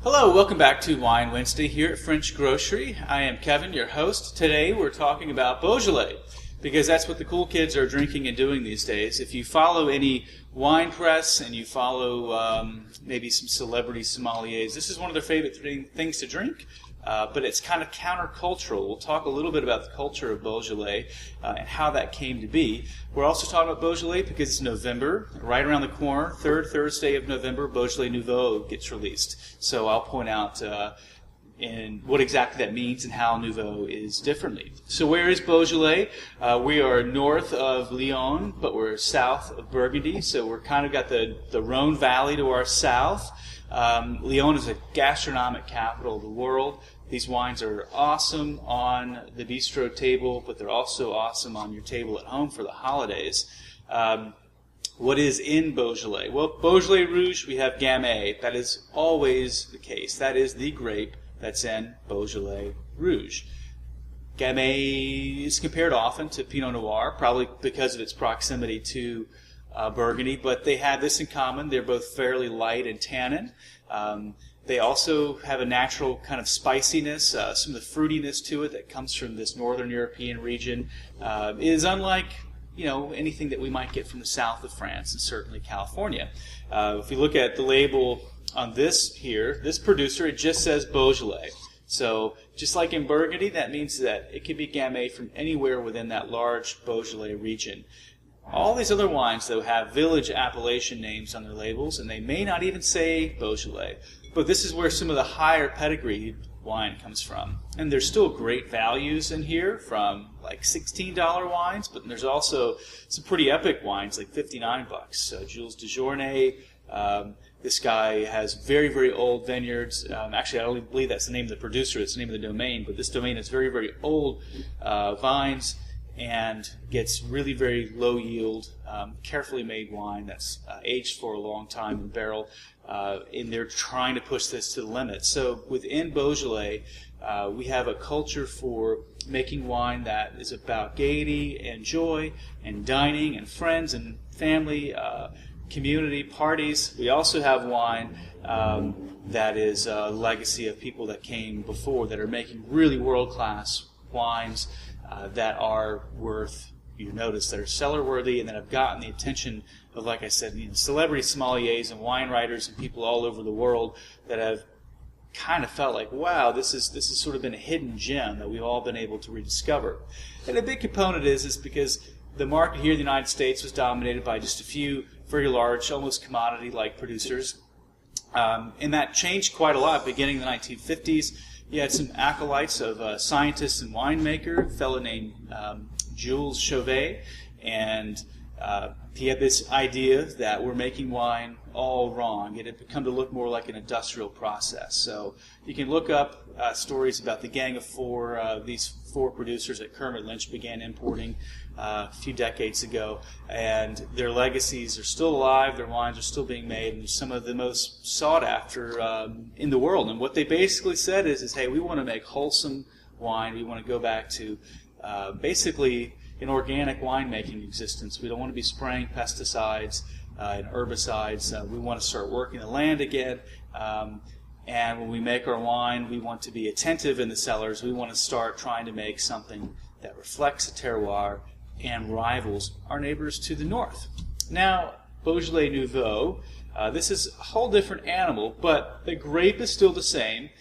Hello, welcome back to Wine Wednesday here at French Grocery. I am Kevin, your host. Today we're talking about Beaujolais, because that's what the cool kids are drinking and doing these days. If you follow any wine press and you follow maybe some celebrity sommeliers, this is one of their favorite things to drink, but it's kind of countercultural. We'll talk a little bit about the culture of Beaujolais and how that came to be. We're also talking about Beaujolais because it's November, right around the corner, third Thursday of November, Beaujolais Nouveau gets released. So I'll point out and what exactly that means and how Nouveau is differently. So where is Beaujolais? We are north of Lyon, but we're south of Burgundy, so we're kind of got the Rhone Valley to our south. Lyon is a gastronomic capital of the world. These wines are awesome on the bistro table, but they're also awesome on your table at home for the holidays. What is in Beaujolais? Well, Beaujolais Rouge, we have Gamay. That is always the case. That is the grape that's in Beaujolais Rouge. Gamay is compared often to Pinot Noir, probably because of its proximity to Burgundy, but they have this in common. They're both fairly light in tannin. They also have a natural kind of spiciness, some of the fruitiness to it that comes from this northern European region. Is unlike anything that we might get from the south of France and certainly California. If you look at the label on this here, this producer, it just says Beaujolais. So just like in Burgundy, that means that it can be Gamay from anywhere within that large Beaujolais region. All these other wines, though, have village appellation names on their labels, and they may not even say Beaujolais. But this is where some of the higher pedigree wine comes from. And there's still great values in here from like $16 wines, but there's also some pretty epic wines like $59. Jules de Journay, this guy has very, very old vineyards. Actually, I don't believe that's the name of the producer, it's the name of the domain, but this domain has very, very old vines and gets really very low yield, carefully made wine that's aged for a long time in barrel, and they're trying to push this to the limit. So within Beaujolais, we have a culture for making wine that is about gaiety and joy and dining and friends and family, community parties. We also have wine that is a legacy of people that came before that are making really world-class wines that are worth, you notice, that are cellar-worthy and that have gotten the attention of, like I said, celebrity sommeliers and wine writers and people all over the world that have kind of felt like, wow, this has sort of been a hidden gem that we've all been able to rediscover. And a big component is because the market here in the United States was dominated by just a few very large, almost commodity-like producers. And that changed quite a lot beginning in the 1950s. You had some acolytes of a scientist and winemaker, a fellow named Jules Chauvet, and he had this idea that we're making wine all wrong. It had become to look more like an industrial process. So you can look up stories about the Gang of Four, these four producers that Kermit Lynch began importing a few decades ago, and their legacies are still alive, their wines are still being made, and some of the most sought after in the world. And what they basically said is hey, we want to make wholesome wine, we want to go back to basically an organic winemaking existence. We don't want to be spraying pesticides and herbicides. We want to start working the land again. And when we make our wine, we want to be attentive in the cellars. We want to start trying to make something that reflects the terroir and rivals our neighbors to the north. Now, Beaujolais Nouveau, this is a whole different animal, but the grape is still the same.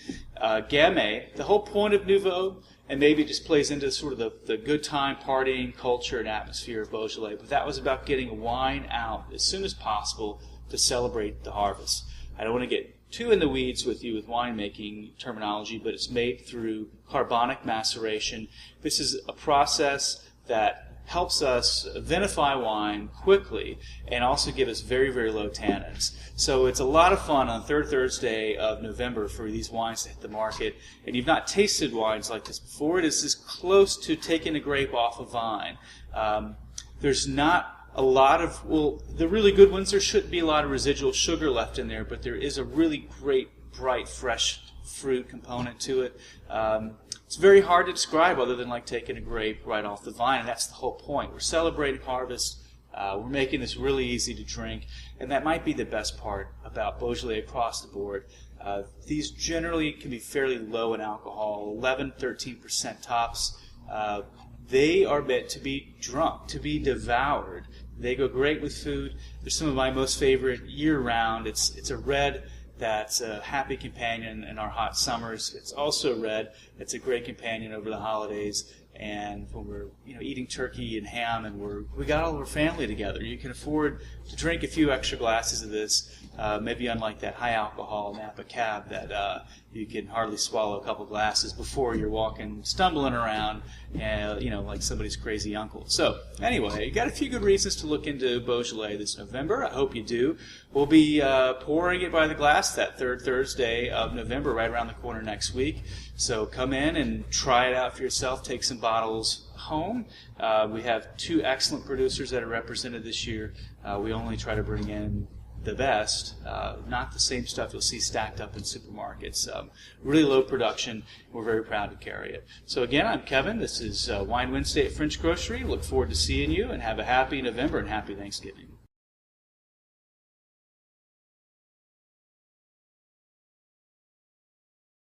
Gamay, the whole point of Nouveau, and maybe it just plays into sort of the good time partying culture and atmosphere of Beaujolais, but that was about getting wine out as soon as possible to celebrate the harvest. I don't want to get too in the weeds with you with winemaking terminology, but it's made through carbonic maceration. This is a process that helps us vinify wine quickly and also give us very, very low tannins. So it's a lot of fun on the third Thursday of November for these wines to hit the market. And you've not tasted wines like this before. It is as close to taking a grape off a vine. There's not a lot of, well, the really good ones, there shouldn't be a lot of residual sugar left in there, but there is a really great, bright, fresh fruit component to it. It's very hard to describe other than like taking a grape right off the vine, and that's the whole point. We're celebrating harvest. We're making this really easy to drink, and that might be the best part about Beaujolais across the board. These generally can be fairly low in alcohol, 11, 13% tops. They are meant to be drunk, to be devoured. They go great with food. They're some of my most favorite year-round. It's a red that's a happy companion in our hot summers. It's also a red that's a great companion over the holidays. And when we're eating turkey and ham and we got all of our family together, you can afford to drink a few extra glasses of this. Maybe unlike that high alcohol Napa Cab that you can hardly swallow a couple glasses before you're walking, stumbling around, like somebody's crazy uncle. So anyway, you got a few good reasons to look into Beaujolais this November. I hope you do. We'll be pouring it by the glass that third Thursday of November, right around the corner next week. So come in and try it out for yourself. Take some bottles home. We have 2 excellent producers that are represented this year. We only try to bring in the best, not the same stuff you'll see stacked up in supermarkets. Really low production. We're very proud to carry it. So again, I'm Kevin. This is Wine Wednesday at French Grocery. Look forward to seeing you, and have a happy November and happy Thanksgiving.